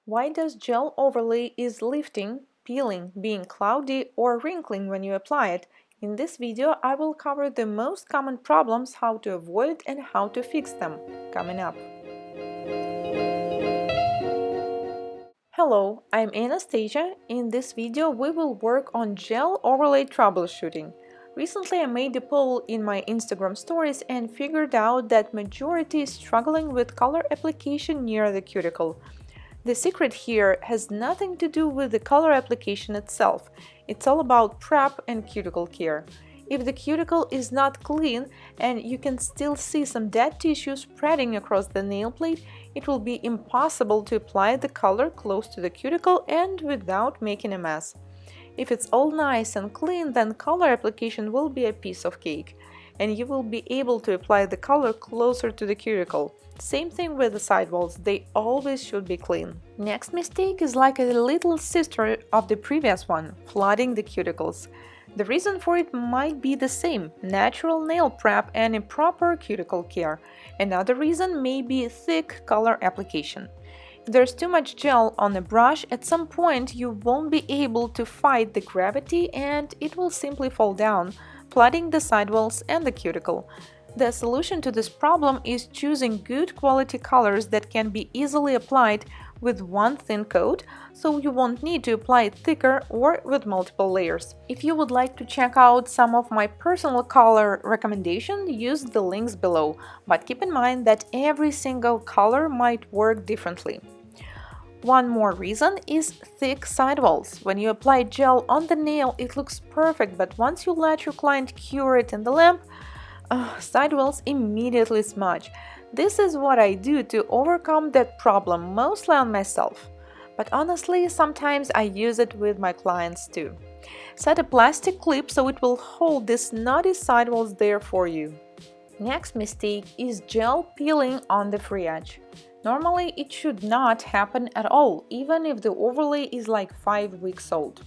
Why does gel overlay is lifting, peeling, being cloudy, or wrinkling when you apply it? In this video, I will cover the most common problems, how to avoid and how to fix them. Coming up. Hello, I'm Anastasia. In this video, we will work on gel overlay troubleshooting. Recently, I made a poll in my Instagram stories and figured out that majority is struggling with color application near the cuticle. The secret here has nothing to do with the color application itself. It's all about prep and cuticle care. If the cuticle is not clean and you can still see some dead tissue spreading across the nail plate, it will be impossible to apply the color close to the cuticle and without making a mess. If it's all nice and clean, then color application will be a piece of cake, and you will be able to apply the color closer to the cuticle. Same thing with the sidewalls, they always should be clean. Next mistake is like a little sister of the previous one, flooding the cuticles. The reason for it might be the same, natural nail prep and improper cuticle care. Another reason may be thick color application. If there's too much gel on a brush, at some point you won't be able to fight the gravity and it will simply fall down, flooding the sidewalls and the cuticle. The solution to this problem is choosing good quality colors that can be easily applied with one thin coat, so you won't need to apply it thicker or with multiple layers. If you would like to check out some of my personal color recommendations, use the links below, but keep in mind that every single color might work differently. One more reason is thick sidewalls. When you apply gel on the nail, it looks perfect, but once you let your client cure it in the lamp, sidewalls immediately smudge. This is what I do to overcome that problem, mostly on myself. But honestly, sometimes I use it with my clients too. Set a plastic clip so it will hold these knotty sidewalls there for you. Next mistake is gel peeling on the free edge. Normally, it should not happen at all, even if the overlay is like 5 weeks old.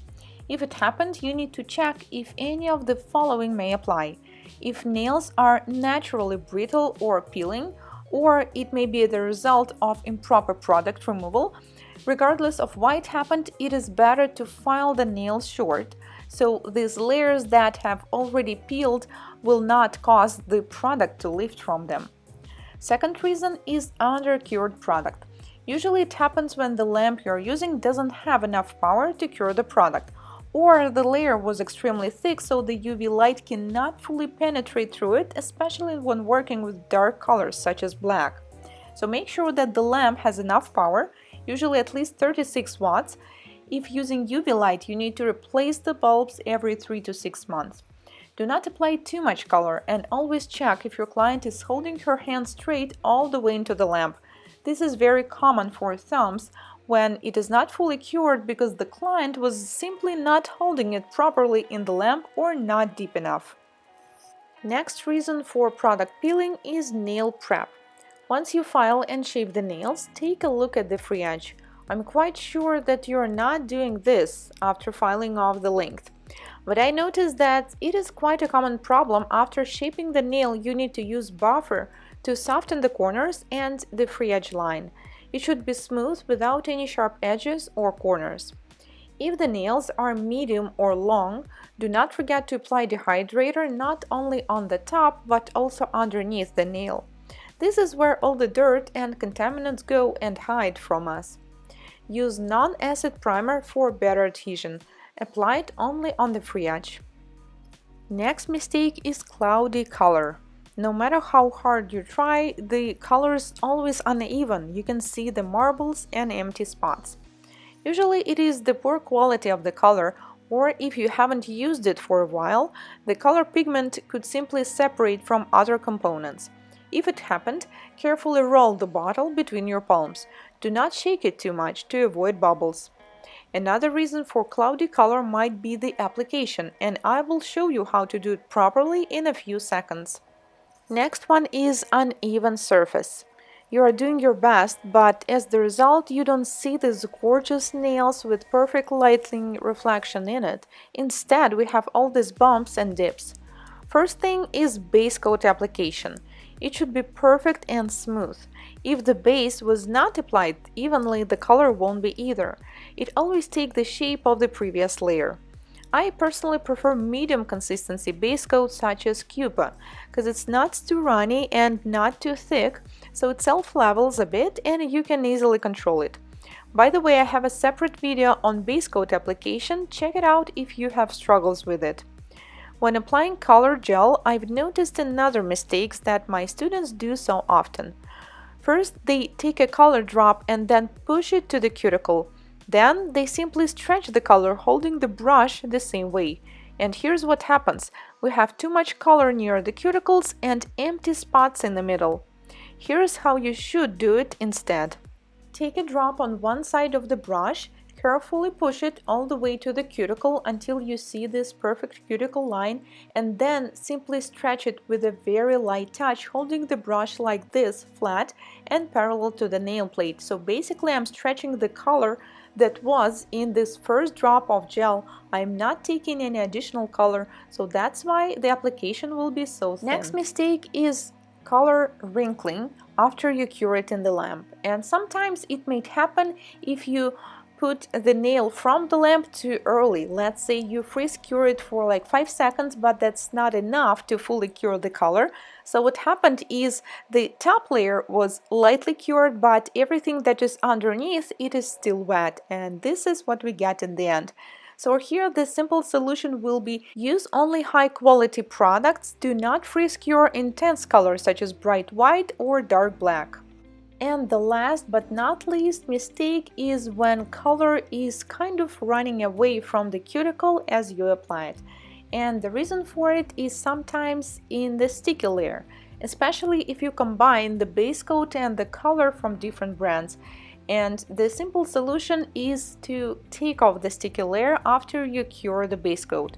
If it happened, you need to check if any of the following may apply. If nails are naturally brittle or peeling, or it may be the result of improper product removal. Regardless of why it happened, it is better to file the nails short, so these layers that have already peeled will not cause the product to lift from them. Second reason is under-cured product. Usually it happens when the lamp you're using doesn't have enough power to cure the product, or the layer was extremely thick so the UV light cannot fully penetrate through it, especially when working with dark colors such as black. So make sure that the lamp has enough power, usually at least 36 watts. If using UV light, you need to replace the bulbs every 3 to 6 months. Do not apply too much color and always check if your client is holding her hand straight all the way into the lamp. This is very common for thumbs when it is not fully cured because the client was simply not holding it properly in the lamp or not deep enough. Next reason for product peeling is nail prep. Once you file and shape the nails, take a look at the free edge. I'm quite sure that you're not doing this after filing off the length. But I noticed that it is quite a common problem. After shaping the nail, you need to use buffer to soften the corners and the free edge line. It should be smooth without any sharp edges or corners. If the nails are medium or long, do not forget to apply dehydrator not only on the top but also underneath the nail. This is where all the dirt and contaminants go and hide from us. Use non-acid primer for better adhesion. Apply it only on the free edge. Next mistake is cloudy color. No matter how hard you try, the color is always uneven. You can see the marbles and empty spots. Usually it is the poor quality of the color, or if you haven't used it for a while, the color pigment could simply separate from other components. If it happened, carefully roll the bottle between your palms. Do not shake it too much to avoid bubbles. Another reason for cloudy color might be the application, and I will show you how to do it properly in a few seconds. Next one is uneven surface. You are doing your best, but as the result, you don't see these gorgeous nails with perfect lighting reflection in it. Instead, we have all these bumps and dips. First thing is base coat application. It should be perfect and smooth. If the base was not applied evenly, the color won't be either. It always takes the shape of the previous layer. I personally prefer medium consistency base coat such as Cupa, because it's not too runny and not too thick, so it self-levels a bit and you can easily control it. By the way, I have a separate video on base coat application, check it out if you have struggles with it. When applying color gel, I've noticed another mistake that my students do so often. First, they take a color drop and then push it to the cuticle. Then they simply stretch the color holding the brush the same way. And here's what happens. We have too much color near the cuticles and empty spots in the middle. Here's how you should do it instead. Take a drop on one side of the brush, carefully push it all the way to the cuticle until you see this perfect cuticle line, and then simply stretch it with a very light touch, holding the brush like this, flat and parallel to the nail plate. So basically I'm stretching the color that was in this first drop of gel. I'm not taking any additional color, so that's why the application will be so thin. Next mistake is color wrinkling after you cure it in the lamp, and sometimes it may happen if you put the nail from the lamp too early. Let's say you freeze cure it for like 5 seconds, but that's not enough to fully cure the color. So what happened is the top layer was lightly cured, but everything that is underneath it is still wet, and this is what we get in the end. So here the simple solution will be use only high quality products, do not freeze cure intense colors such as bright white or dark black. And the last but not least mistake is when color is kind of running away from the cuticle as you apply it. And the reason for it is sometimes in the sticky layer, especially if you combine the base coat and the color from different brands. And the simple solution is to take off the sticky layer after you cure the base coat.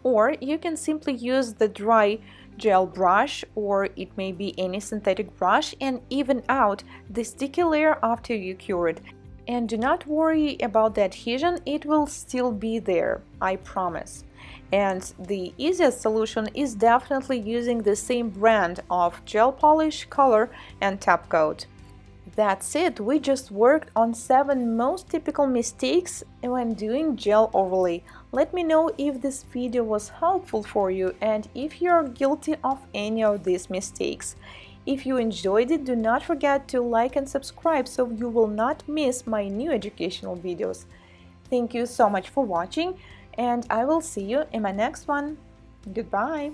Or you can simply use the dry gel brush, or it may be any synthetic brush, and even out the sticky layer after you cure it. And do not worry about the adhesion, it will still be there, I promise. And the easiest solution is definitely using the same brand of gel polish, color, and top coat. That's it, we just worked on 7 most typical mistakes when doing gel overlay. Let me know if this video was helpful for you and if you're guilty of any of these mistakes. If you enjoyed it, do not forget to like and subscribe so you will not miss my new educational videos. Thank you so much for watching, and I will see you in my next one. Goodbye!